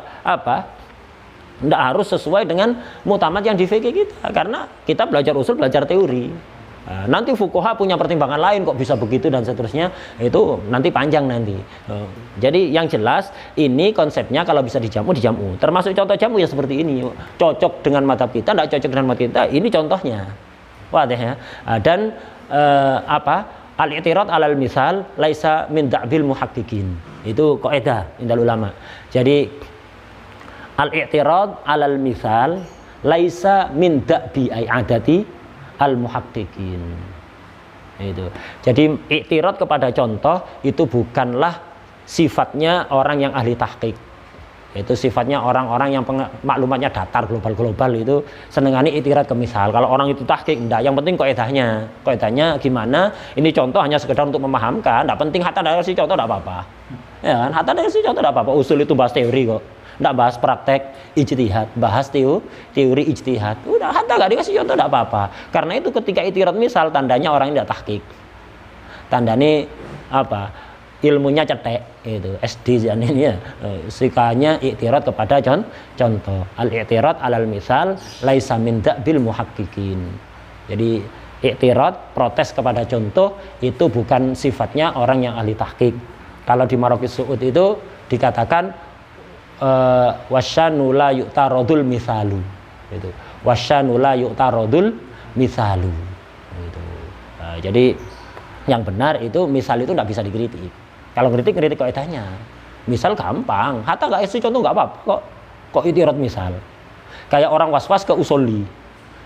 S1: harus sesuai dengan mutamad yang di fikih kita. Karena kita belajar usul, belajar teori. Nah, nanti fuqaha punya pertimbangan lain kok bisa begitu dan seterusnya, itu nanti panjang nanti. Jadi yang jelas ini konsepnya kalau bisa dijamu. Termasuk contoh jamu ya seperti ini. Cocok dengan madhab kita, tidak cocok dengan madhab kita. Ini contohnya. Wadah ya. Dan al-i'tirad alal misal laisa min da'bil muhaqqiqin. Itu kaidah indal ulama. Jadi al-i'tirad alal misal laisa min da'bi ay adati al-muhaqqiqin. Itu. Jadi iktirad kepada contoh itu bukanlah sifatnya orang yang ahli tahqiq. Itu sifatnya orang-orang yang maklumatnya datar global itu senengane iktirad ke misal. Kalau orang itu tahqiq enggak, yang penting kaidahnya. Kaidahnya gimana? Ini contoh hanya sekedar untuk memahamkan, enggak penting hatta dari si contoh enggak apa-apa. Ya kan? Hatta dari si contoh enggak apa-apa. Usul itu bahas teori kok. Tidak bahas praktek ijtihad, bahas teori ijtihad. Udah, hatta gak dikasih contoh tidak apa-apa. Karena itu ketika iktirad misal tandanya orang ini tidak tahqiq. Tandanya apa? Ilmunya cetek itu SD ini ya. Sikanya iktirad kepada contoh. Al-i'tirad alal misal laisa min da'bil muhaqqiqin. Jadi iktirad protes kepada contoh itu bukan sifatnya orang yang ahli tahqiq. Kalau di Maraqis Su'ud itu dikatakan wasyanu la yu'taradul misalu. Itu. Wasyanu la yu'taradul misalu. Itu. Jadi yang benar itu misal itu tidak bisa dikritik. Kalau kritik kaidahnya. Misal gampang, hatta enggak isi contoh enggak apa-apa kok iktirad misal. Kayak orang was-was ke usuli.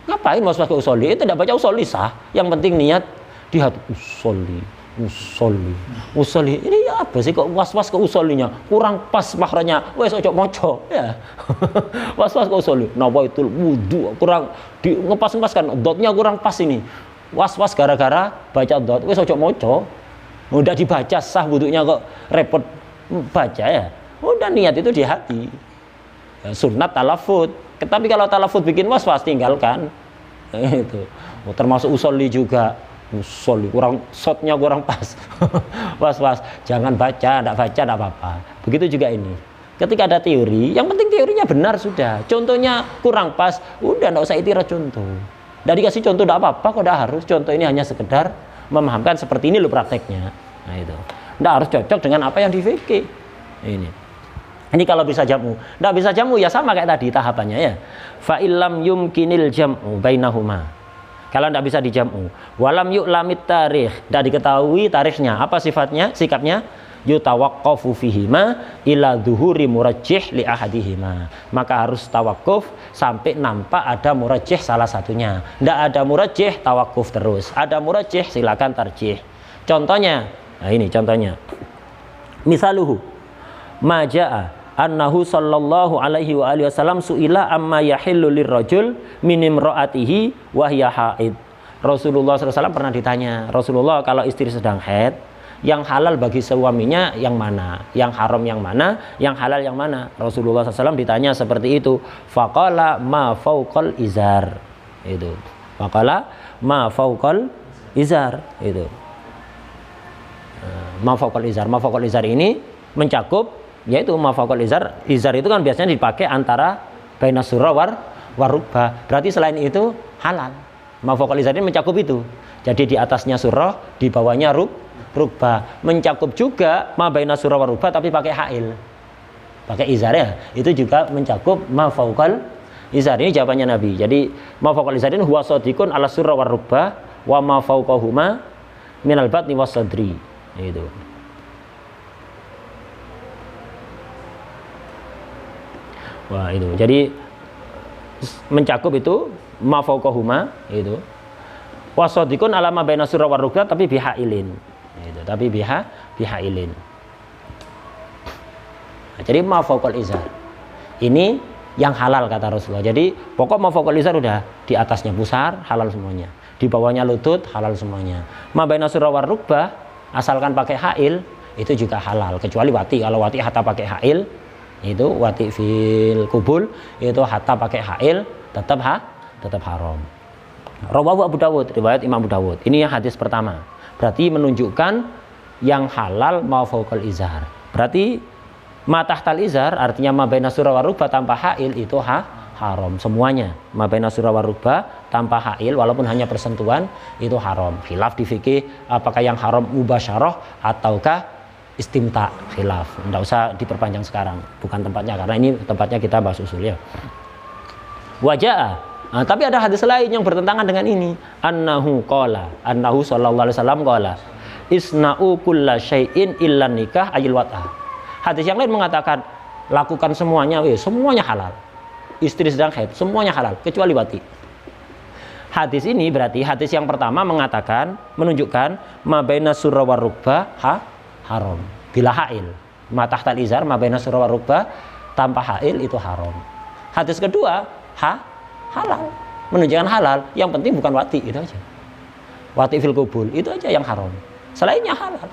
S1: Ngapain was-was ke usuli? Itu tidak baca usuli sah. Yang penting niat di hati usoli ini apa sih kok was-was ke usolinya kurang pas makhrajnya wes ojo moco ya. Was-was ke usoli nawaitul wudu kurang di ngepas kan dotnya kurang pas ini was-was gara-gara baca dot wes ojo moco udah dibaca sah wudunya kok repot baca ya. Udah niat itu di hati. Ya, sunat talafut. Tapi kalau talafut bikin was-was tinggalkan. Itu. Termasuk usolli juga. Usolli kurang shotnya kurang pas. Was-was. Jangan baca, enggak baca enggak apa-apa. Begitu juga ini. Ketika ada teori, yang penting teorinya benar sudah. Contohnya kurang pas, udah enggak usah itiraf contoh. Enggak dikasih contoh enggak apa-apa kok, enggak harus. Contoh ini hanya sekedar memahamkan seperti ini loh prakteknya. Nah itu. Enggak harus cocok dengan apa yang di fikih. Ini kalau bisa jamu. Enggak bisa jamu ya sama kayak tadi tahapannya ya. Fa illam yumkinil jam'u bainahuma. Kalau enggak bisa dijamu. Walam yu'lamit tarikh. Enggak diketahui tarikhnya. Apa sifatnya? Sikapnya yutawaqqafu fihima ila dhuhuri murajjih li ahadihima. Maka harus tawakuf sampai nampak ada murajjih salah satunya. Enggak ada murajjih, tawakuf terus. Ada murajjih, silakan tarjih. Contohnya, nah ini contohnya. Misaluhu majaa annahu sallallahu alaihi wa alihi wasallam su'ila amma yahillu lirrajul min imra'atihi wa hiya haid. Rasulullah SAW pernah ditanya, Rasulullah kalau istri sedang haid, yang halal bagi suaminya yang mana? Yang haram yang mana? Yang halal yang mana? Rasulullah SAW ditanya seperti itu. Faqala ma fauqal izar. Itu. Faqala ma fauqal izar. Itu. Ma fauqal izar. Ma fauqal izar ini mencakup yaitu mafaqul izar. Izar itu kan biasanya dipakai antara baina surah war rukbah. Berarti selain itu halal. Mafaqul izar ini mencakup itu. Jadi di atasnya surah, di bawahnya rukbah. Mencakup juga ma baina surah war rukbah tapi pakai hail. Pakai izar ya. Itu juga mencakup mafaqul izar. Ini jawabannya Nabi. Jadi mafaqul izar ini huwa shadiqun ala surah war rukbah wa ma fawqahuma minal batni was sadri. Itu. Wah itu, jadi mencakup itu mafauqahuma itu wasodikun alama baina surah war rukbah tapi bihailin itu, tapi bihailin. Nah, jadi mafauqal izar ini yang halal kata Rasulullah. Jadi pokok mafauqal izar udah di atasnya pusar halal semuanya, di bawahnya lutut halal semuanya. Ma baina surah war rukbah asalkan pakai hail itu juga halal kecuali wati. Kalau wati hatta pakai hail itu wati fil kubul itu hatta pakai hail tetap haram. Rawahu Abu Dawud, riwayat Imam Abu Dawud. Ini yang hadis pertama. Berarti menunjukkan yang halal ma fauqal izar. Berarti ma tahtal izar artinya ma baina surah war rukbah tanpa hail itu haram semuanya. Ma baina surah war rukbah tanpa hail walaupun hanya persentuhan itu haram. Khilaf di fikih apakah yang haram mubasyarah ataukah istimta, khilaf. Enggak usah diperpanjang sekarang, bukan tempatnya karena ini tempatnya kita bahas usul ya. Wajah. Nah, tapi ada hadis lain yang bertentangan dengan ini. Annahu sallallahu alaihi wasallam qala isna'u kulla syai'in illa nikah ayil wat'ah. Hadis yang lain mengatakan lakukan semuanya, semuanya halal. Istri sedang haid, semuanya halal kecuali wati. Hadis ini berarti hadis yang pertama mengatakan menunjukkan ma baina surah war rukbah haram bila hail. Ma tahtal izar ma baina surah war rukbah tanpa hail itu haram. Hadis kedua halal. Menunjukkan halal, yang penting bukan wati itu aja. Wati fil kubul itu aja yang haram. Selainnya halal.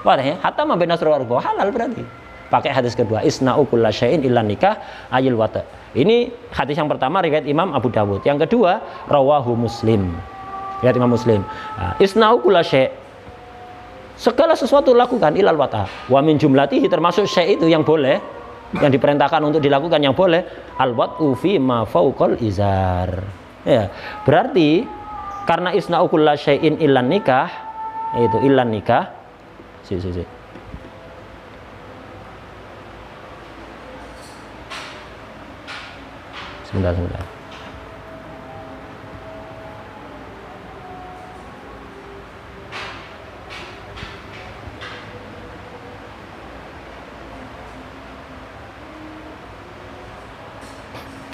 S1: Wadah ya, hatta ma baina surah war rukbah halal berarti. Pakai hadis kedua isna'u kulla syai'in illa nikah ayil wata. Ini hadis yang pertama riwayat Imam Abu Dawud. Yang kedua rawahu Muslim. Riwayat Imam Muslim. Isna'u kulla syai', segala sesuatu lakukan ilal wata. Wa min jumlatihi termasuk syai' itu yang boleh, yang diperintahkan untuk dilakukan yang boleh al wat'u fi ma fauqal izar. Ya, berarti karena isna'u kulla syai'in illan nikah itu illan nikah. Sebentar.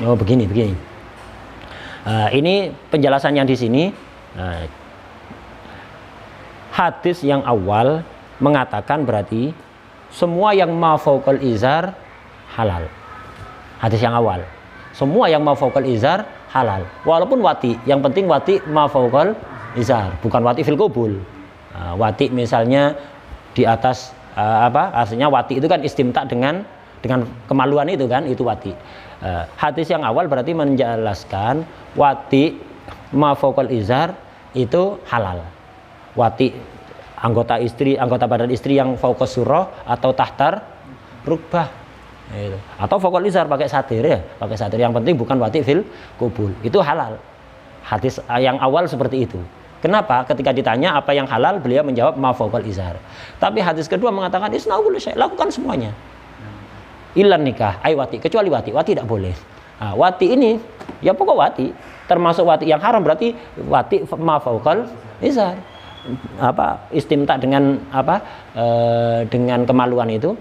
S1: Oh begini. Ini penjelasan yang di sini. Hadis yang awal mengatakan berarti semua yang ma fauqal izar halal. Hadis yang awal, semua yang ma fauqal izar halal. Walaupun wati, yang penting wati ma fauqal izar, bukan wati fil kubul. Wati misalnya di atas Artinya wati itu kan istimta dengan kemaluan itu kan, itu wati. Hadis yang awal berarti menjelaskan wati ma fawqal izar itu halal. Wati anggota badan istri yang fawqas surah atau tahtar rukbah. Itu. Atau fawqal izar pakai satir ya, pakai satir, yang penting bukan wati fil kubul. Itu halal. Hadis yang awal seperti itu. Kenapa? Ketika ditanya apa yang halal, beliau menjawab ma fawqal izar. Tapi hadis kedua mengatakan isna'ul syai', lakukan semuanya. Ilan nikah, wati, kecuali wati tidak boleh. Nah, wati ini ya pokok wati, termasuk wati yang haram, berarti wati ma fawqal izar. Istimta dengan dengan kemaluan itu,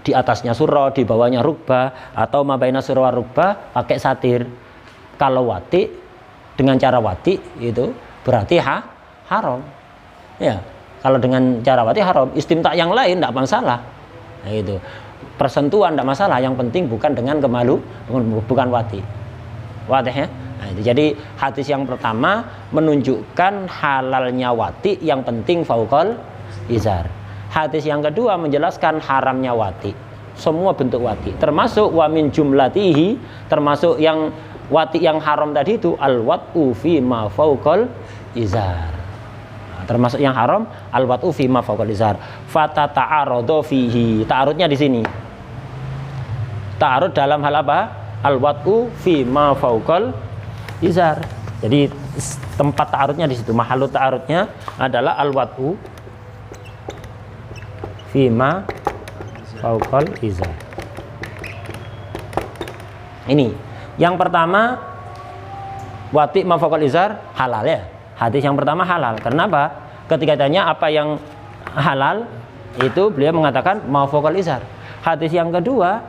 S1: di atasnya surah, di bawahnya rukbah, atau mabaina surah wa rukbah pakai satir. Kalau wati dengan cara wati itu berarti haram. Ya, kalau dengan cara wati haram. Istimta yang lain tidak masalah. Nah, itu. Persentuhan tidak masalah, yang penting bukan dengan bukan wati. Wadih ya? Nah, itu. Jadi hadis yang pertama menunjukkan halalnya wati, yang penting fauqal izar. Hadis yang kedua menjelaskan haramnya wati, semua bentuk wati, termasuk wa min jumlatihi, termasuk yang wati yang haram tadi itu al-wat'u fi ma fauqal izar. Termasuk yang haram al-wat'u fi ma fawqal izar. Fata ta'aradu fihi. Ta'arudnya di sini. Ta'arud dalam hal apa? Al-wat'u fi ma fawqal izar. Jadi tempat ta'arudnya di situ. Mahallu ta'arudnya adalah al-wat'u fi ma fawqal izar. Ini. Yang pertama wati ma fawqal izar halal ya. Hadis yang pertama halal. Kenapa? Ketika tanya apa yang halal, itu beliau mengatakan ma fawqal izar. Hadis yang kedua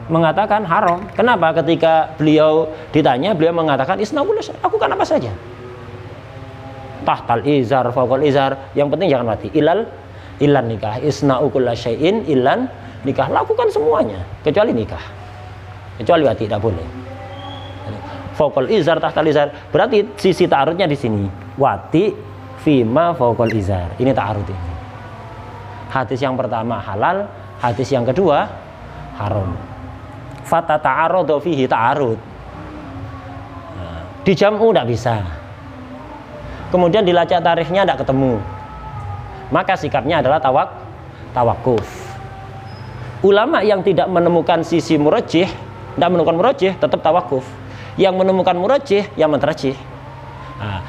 S1: mengatakan haram. Kenapa? Ketika beliau ditanya, beliau mengatakan isna'ul syai', lakukan apa saja. Tahtal izar, fawqal izar, yang penting jangan wati. Ilan nikah, isna'u kulla syai'in ilan nikah, lakukan semuanya kecuali nikah. Kecuali wati tidak boleh. Fawqal izar, tahtal izar, berarti sisi ta'arudnya di sini. Wati fima fawqal izar. Ini ta'arud ini. Hadis yang pertama halal, hadis yang kedua haram. Fata ta'aradu fihi ta'arud. Di jam'u tidak bisa. Kemudian dilacak tarikhnya tidak ketemu. Maka sikapnya adalah tawakuf. Ulama yang tidak menemukan sisi murajjih, tidak menemukan murajjih, tetap tawakuf. Yang menemukan murajjih, yang mentarjih.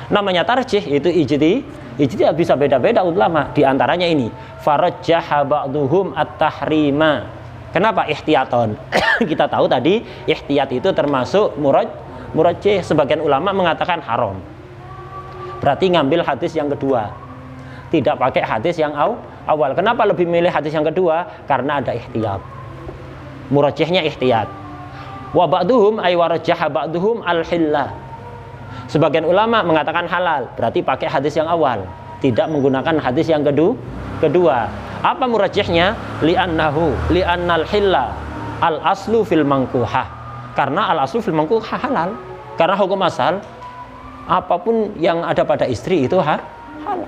S1: Namanya tarjih itu ijtihad bisa beda-beda ulama. Di antaranya ini farajjaha ba'duhum at-tahrima. Kenapa ihtiyaton? Kita tahu tadi ihtiyat itu termasuk murajjih. Sebagian ulama mengatakan haram. Berarti ngambil hadis yang kedua, tidak pakai hadis yang awal. Kenapa lebih milih hadis yang kedua? Karena ada ihtiyat. Murajjihnya ihtiyat. Wa ba'duhum ay warajjaha ba'duhum al-hillah. Sebagian ulama mengatakan halal, berarti pakai hadis yang awal, tidak menggunakan hadis yang kedua. Apa murajjihnya? Li'annal hilla al aslu fil mangkuhah. Karena al aslu fil mangkuhah halal. Karena hukum asal apapun yang ada pada istri itu halal.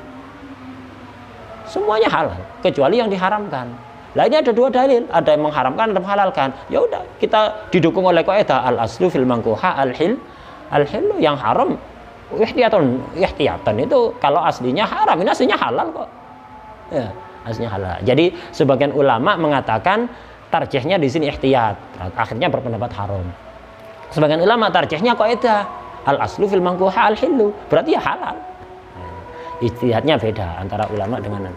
S1: Semuanya halal kecuali yang diharamkan. Lah ini ada dua dalil, ada yang mengharamkan, ada yang menghalalkan. Ya udah, kita didukung oleh kaidah al aslu fil mangkuhah al-hillu, yang haram ihtiyatan itu kalau aslinya haram, ini aslinya halal kok. Ya, aslinya halal. Jadi sebagian ulama mengatakan tarjihnya di sini ihtiyat, akhirnya berpendapat haram. Sebagian ulama tarjihnya kaidah al-aslu fil mangkuha al-hillu, berarti ya halal. Ijtihadnya beda antara ulama dengan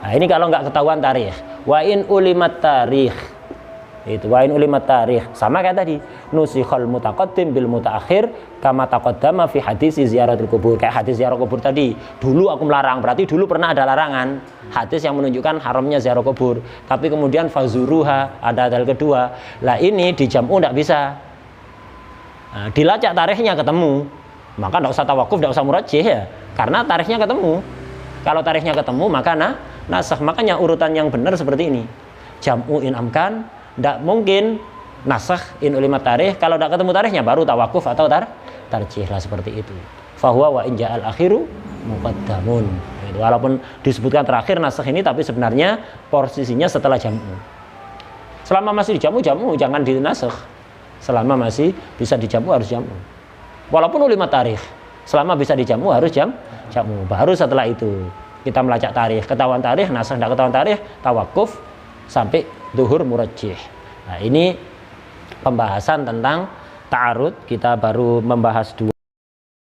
S1: ini kalau nggak ketahuan tarikh. Wa in ulimat tarikh. Itu wa in ulimat tarikh, sama kayak tadi nusikhal mutaqaddim bil mutaakhir kama taqaddama fi hadis ziyaratul kubur. Kayak hadis ziarah kubur tadi, dulu aku melarang, berarti dulu pernah ada larangan hadis yang menunjukkan haramnya ziarah kubur, tapi kemudian fazuruha, ada dalil kedua. Lah ini di jam'u tidak bisa. Dilacak tarikhnya ketemu, maka tidak usah tawakuf, tidak usah murajjih ya, karena tarikhnya ketemu. Kalau tarikhnya ketemu maka nasakh. Makanya urutan yang benar seperti ini, jam'u in amkan. Tidak mungkin nasakh in ulimat tarikh, kalau tidak ketemu tarikhnya baru tawakuf atau tarjih lah, seperti itu. Fahuwa wa in ja'al akhiru muqaddamun. Walaupun disebutkan terakhir nasakh ini, tapi sebenarnya posisinya setelah jam'u. Selama masih di jam'u, jangan dinasakh. Selama masih bisa di jam'u harus jam'u. Walaupun ulima tarikh, selama bisa di jam'u harus jam'u. Baru setelah itu kita melacak tarikh, ketahuan tarikh, nasakh tidak ketahuan tarikh, tawakuf sampai zuhur murajjih. Nah, ini pembahasan tentang ta'arud. Kita baru membahas 2